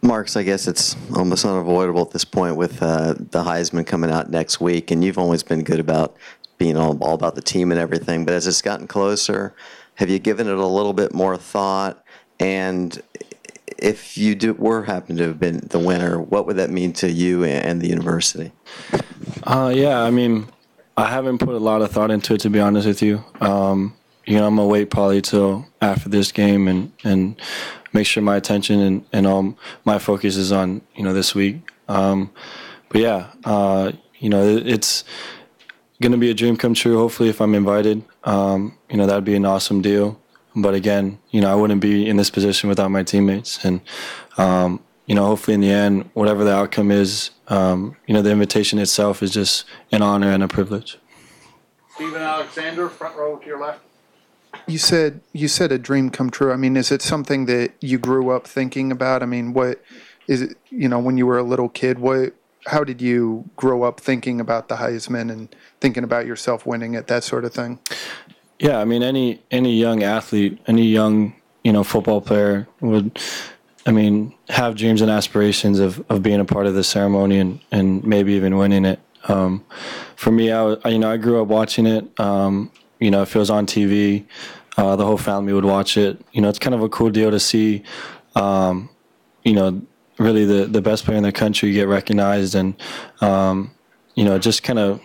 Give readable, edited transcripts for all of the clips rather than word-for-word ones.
Marcus, I guess it's almost unavoidable at this point with the Heisman coming out next week, and you've always been good about being all about the team and everything. But as it's gotten closer, have you given it a little bit more thought? And if you happen to have been the winner, what would that mean to you and the university? Yeah, I mean, I haven't put a lot of thought into it, to be honest with you. I'm gonna wait probably till after this game and make sure my attention and all my focus is on this week. But yeah, it's gonna be a dream come true. Hopefully, if I'm invited, that'd be an awesome deal. But again, I wouldn't be in this position without my teammates. And hopefully in the end, whatever the outcome is, the invitation itself is just an honor and a privilege. Stephen Alexander, front row to your left. You said a dream come true. I mean, is it something that you grew up thinking about? I mean, what is it, when you were a little kid, how did you grow up thinking about the Heisman and thinking about yourself winning it, that sort of thing? Yeah, I mean, any young athlete, any young, football player would, have dreams and aspirations of being a part of the ceremony and maybe even winning it. For me, I grew up watching it. If it was on TV, the whole family would watch it. It's kind of a cool deal to see, really the best player in the country get recognized, and just kind of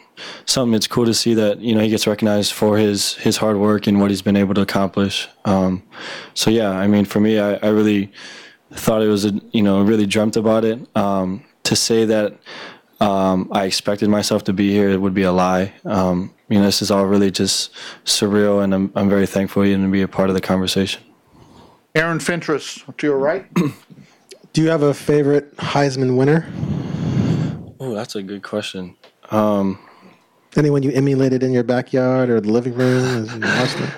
something. It's cool to see that he gets recognized for his hard work and what he's been able to accomplish. So yeah, I mean, for me, I really thought it was really dreamt about it. To say that I expected myself to be here, it would be a lie. This is all really just surreal, and I'm very thankful to be a part of the conversation. Aaron Fentress to your right. Do you have a favorite Heisman winner? Oh, that's a good question. Anyone you emulated in your backyard or the living room as you watched them?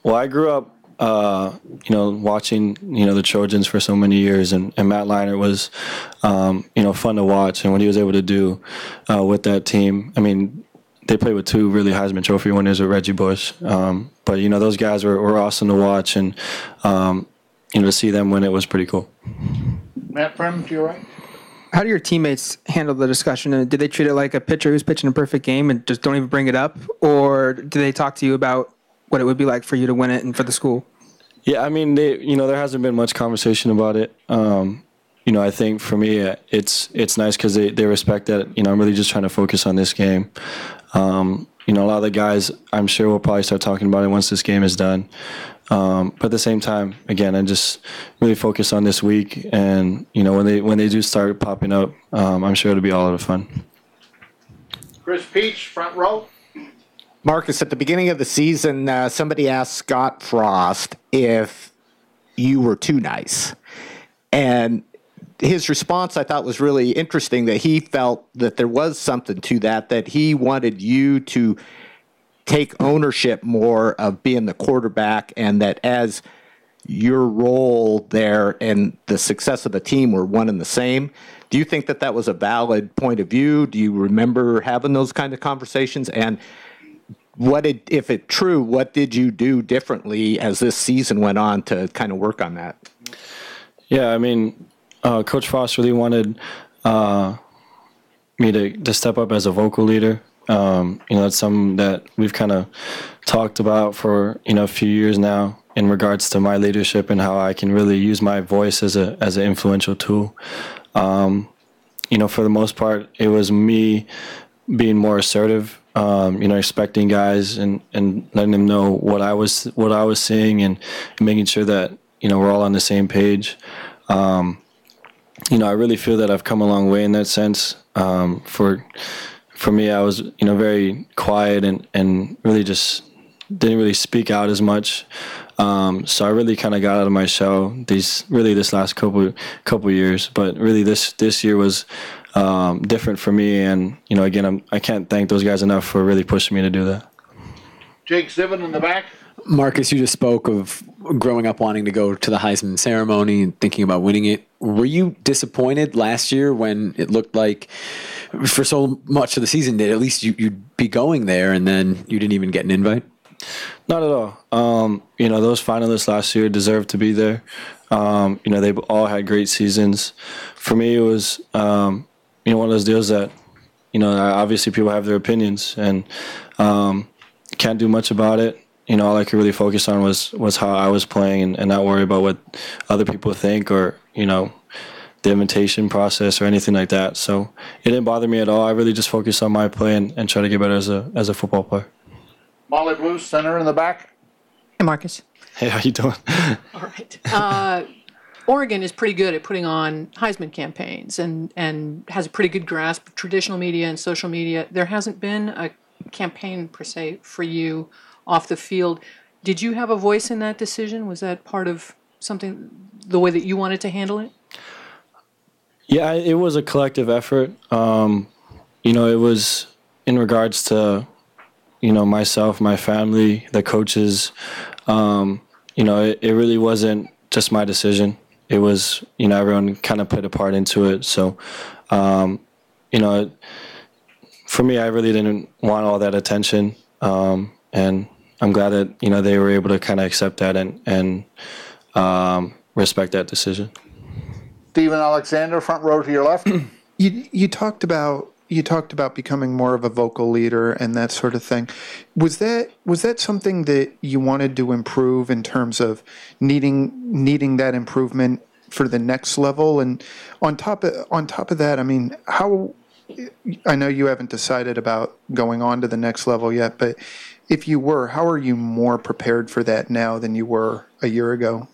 Well, I grew up, watching, the Trojans for so many years, and Matt Leinart was, fun to watch. And what he was able to do with that team, I mean, they played with two really Heisman Trophy winners with Reggie Bush. But, those guys were awesome to watch, and, to see them win it was pretty cool. Matt Prem to your right. How do your teammates handle the discussion? And do they treat it like a pitcher who's pitching a perfect game and just don't even bring it up? Or do they talk to you about what it would be like for you to win it and for the school? Yeah, I mean, there hasn't been much conversation about it. I think for me, it's nice because they respect that, I'm really just trying to focus on this game. A lot of the guys, I'm sure, will probably start talking about it once this game is done. But at the same time, again, I just really focus on this week. And, when they do start popping up, I'm sure it'll be all out of fun. Chris Peach, front row. Marcus, at the beginning of the season, somebody asked Scott Frost if you were too nice. And his response, I thought, was really interesting, that he felt that there was something to that he wanted you to take ownership more of being the quarterback, and that as your role there and the success of the team were one and the same. Do you think that was a valid point of view? Do you remember having those kind of conversations? And if it's true, what did you do differently as this season went on to kind of work on that? Yeah, I mean, Coach Frost really wanted me to step up as a vocal leader. It's something that we've kind of talked about for, a few years now in regards to my leadership and how I can really use my voice as an influential tool. For the most part, it was me being more assertive, expecting guys and letting them know what I was seeing and making sure that, we're all on the same page. I really feel that I've come a long way in that sense. For me, I was, very quiet and really just didn't really speak out as much. So I really kind of got out of my shell this last couple years. But really, this year was different for me. And again, I can't thank those guys enough for really pushing me to do that. Jake Zivin in the back. Marcus, you just spoke of growing up wanting to go to the Heisman ceremony and thinking about winning it. Were you disappointed last year when it looked like for so much of the season that at least you'd be going there and then you didn't even get an invite? Not at all. Those finalists last year deserved to be there. They all had great seasons. For me, it was, one of those deals that, obviously people have their opinions and can't do much about it. All I could really focus on was how I was playing and not worry about what other people think or, the invitation process or anything like that. So it didn't bother me at all. I really just focused on my play and try to get better as a football player. Molly Blue, center in the back. Hey, Marcus. Hey, how you doing? All right. Oregon is pretty good at putting on Heisman campaigns and has a pretty good grasp of traditional media and social media. There hasn't been a campaign, per se, for you off the field. Did you have a voice in that decision? Was that part of something, the way that you wanted to handle it? Yeah, it was a collective effort. It was in regards to, myself, my family, the coaches. It really wasn't just my decision. It was, everyone kind of put a part into it. So, for me, I really didn't want all that attention. And I'm glad that, they were able to kind of accept that and respect that decision. Steven Alexander, front row to your left. You talked about becoming more of a vocal leader and that sort of thing. Was that something that you wanted to improve in terms of needing that improvement for the next level? And on top of that, I mean, I know you haven't decided about going on to the next level yet, but if you were, how are you more prepared for that now than you were a year ago?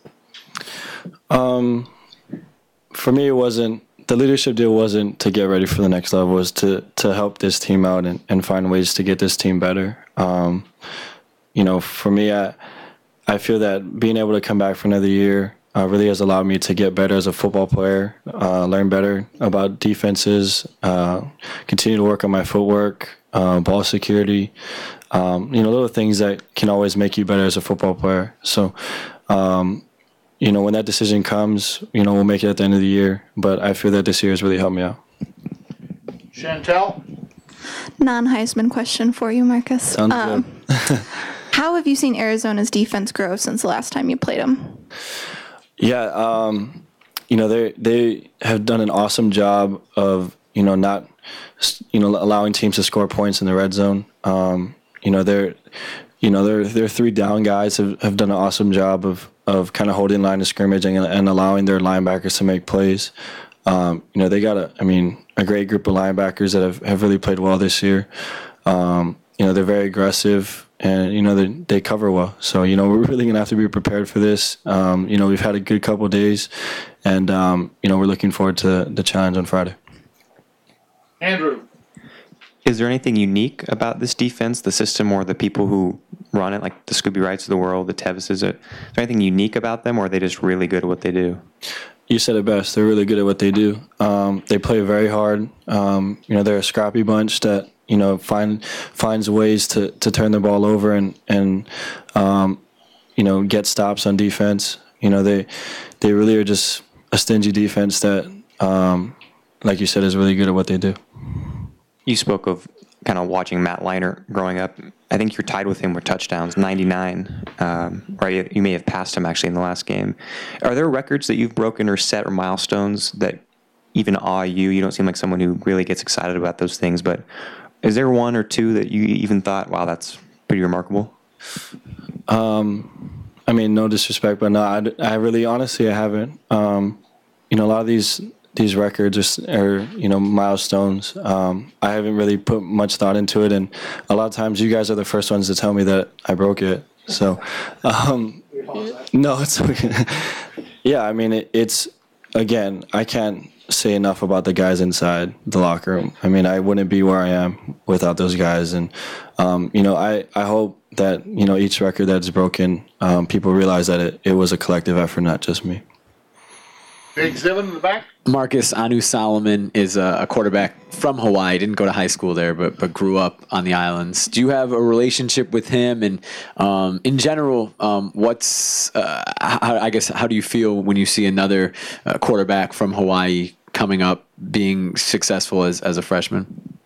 For me, the leadership deal wasn't to get ready for the next level. It was to help this team out and find ways to get this team better. For me, I feel that being able to come back for another year really has allowed me to get better as a football player, learn better about defenses, continue to work on my footwork, ball security, little things that can always make you better as a football player. So, when that decision comes, we'll make it at the end of the year. But I feel that this year has really helped me out. Chantel? Non-Heisman question for you, Marcus. Sounds good. How have you seen Arizona's defense grow since the last time you played them? Yeah, they have done an awesome job of, not, allowing teams to score points in the red zone. Their three down guys have done an awesome job of kind of holding line of scrimmage and allowing their linebackers to make plays. They got a great group of linebackers that have really played well this year. They're very aggressive and, they cover well. So, we're really going to have to be prepared for this. We've had a good couple of days and, we're looking forward to the challenge on Friday. Andrew? Is there anything unique about this defense, the system, or the people who run it, like the Scooby Wrights of the world, the Tevises? Is there anything unique about them, or are they just really good at what they do? You said it best. They're really good at what they do. They play very hard. They're a scrappy bunch that, finds ways to turn the ball over and get stops on defense. They really are just a stingy defense that, like you said, is really good at what they do. You spoke of kind of watching Matt Leinart growing up. I think you're tied with him with touchdowns, 99. Right? You may have passed him actually in the last game. Are there records that you've broken or set or milestones that even awe you? You don't seem like someone who really gets excited about those things, but is there one or two that you even thought, wow, that's pretty remarkable? No disrespect, but no, I really, honestly, I haven't. A lot of these records are milestones. I haven't really put much thought into it, and a lot of times you guys are the first ones to tell me that I broke it. So, no, it's okay. Yeah, it's again, I can't say enough about the guys inside the locker room. I wouldn't be where I am without those guys, and I hope that each record that's broken, people realize that it was a collective effort, not just me. Big Zivin in the back. Marcus Anu Solomon is a quarterback from Hawaii. Didn't go to high school there, but grew up on the islands. Do you have a relationship with him? And in general, how do you feel when you see another quarterback from Hawaii coming up being successful as a freshman?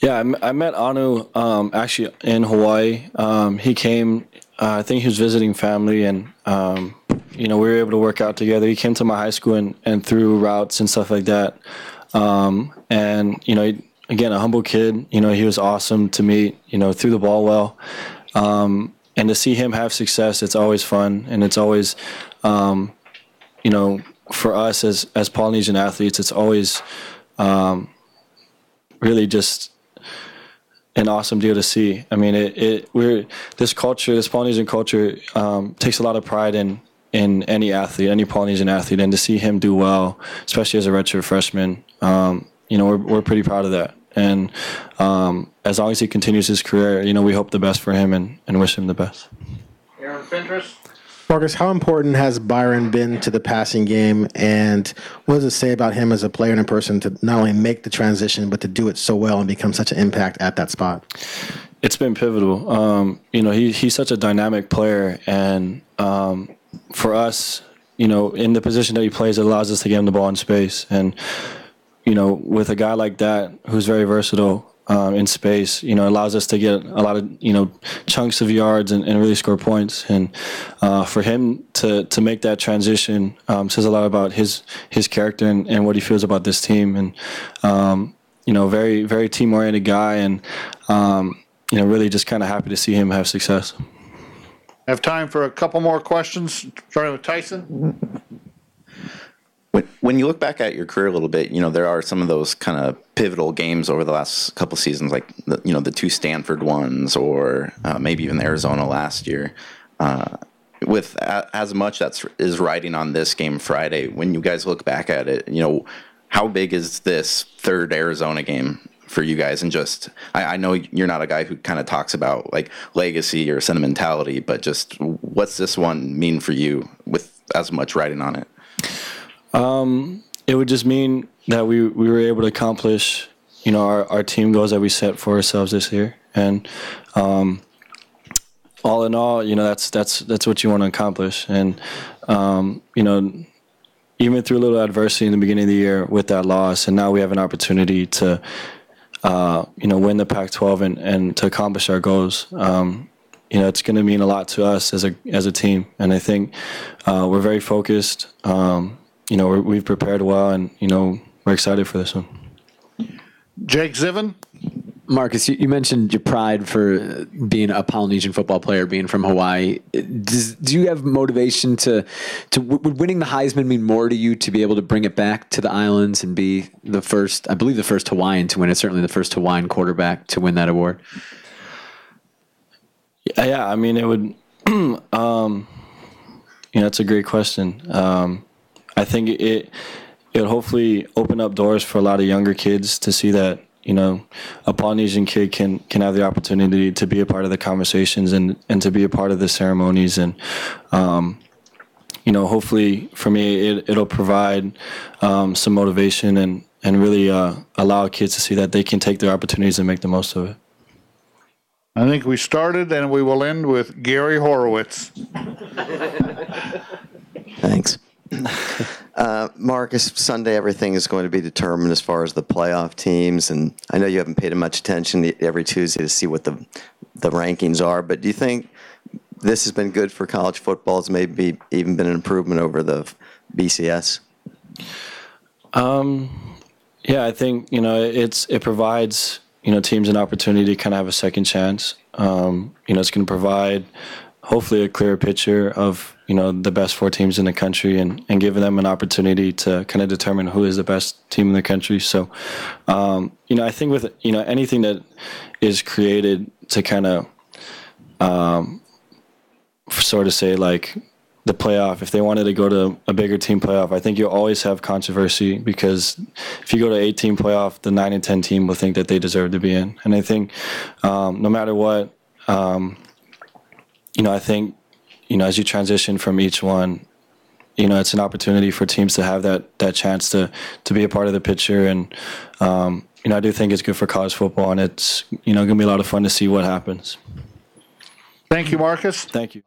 Yeah, I met Anu actually in Hawaii. He came, I think he was visiting family, and we were able to work out together. He came to my high school and threw routes and stuff like that. Again, a humble kid. He was awesome to meet. Threw the ball well, and to see him have success, it's always fun, and it's always, for us as Polynesian athletes, it's always really just an awesome deal to see. I mean, this Polynesian culture takes a lot of pride in any athlete, any Polynesian athlete, and to see him do well, especially as a redshirt freshman, we're pretty proud of that. And as long as he continues his career, we hope the best for him and wish him the best. Aaron Fentress. Marcus, how important has Byron been to the passing game, and what does it say about him as a player and a person to not only make the transition, but to do it so well and become such an impact at that spot? It's been pivotal. He's such a dynamic player, and for us, in the position that he plays, it allows us to get him the ball in space. And, with a guy like that who's very versatile in space, allows us to get a lot of, chunks of yards and really score points. And for him to make that transition says a lot about his character and what he feels about this team. And, very, very team-oriented guy, and, really just kind of happy to see him have success. I have time for a couple more questions, starting with Tyson. When you look back at your career a little bit, there are some of those kind of pivotal games over the last couple seasons, like the two Stanford ones, or maybe even Arizona last year. With as much that is riding on this game Friday, when you guys look back at it, how big is this third Arizona game for you guys? And just, I know you're not a guy who kind of talks about like legacy or sentimentality, but just what's this one mean for you with as much riding on it? It would just mean that we were able to accomplish, our team goals that we set for ourselves this year. And all in all, that's what you want to accomplish. And even through a little adversity in the beginning of the year with that loss, and now we have an opportunity to win the Pac-12 and to accomplish our goals. It's going to mean a lot to us as a team. And I think we're very focused. We've prepared well, and, we're excited for this one. Jake Ziven. Marcus, you mentioned your pride for being a Polynesian football player, being from Hawaii. Do you have motivation would winning the Heisman mean more to you to be able to bring it back to the islands and be the first Hawaiian to win it, certainly the first Hawaiian quarterback to win that award? Yeah, I mean, it would, it's a great question. I think it would hopefully open up doors for a lot of younger kids to see that, a Polynesian kid can have the opportunity to be a part of the conversations and to be a part of the ceremonies. And, hopefully for me, it'll provide some motivation and really allow kids to see that they can take their opportunities and make the most of it. I think we started and we will end with Gary Horowitz. Thanks. Marcus, Sunday everything is going to be determined as far as the playoff teams, and I know you haven't paid much attention every Tuesday to see what the rankings are, but do you think this has been good for college football? It's maybe even been an improvement over the BCS? Yeah, I think it provides teams an opportunity to kind of have a second chance. It's going to provide hopefully a clearer picture of the best four teams in the country and giving them an opportunity to kind of determine who is the best team in the country. So, I think with anything that is created to kind of sort of say like the playoff, if they wanted to go to a bigger team playoff, I think you'll always have controversy because if you go to 8-team playoff, the 9 and 10 team will think that they deserve to be in. And I think no matter what, I think, as you transition from each one, it's an opportunity for teams to have that chance to be a part of the picture. And, I do think it's good for college football, and it's, going to be a lot of fun to see what happens. Thank you, Marcus. Thank you.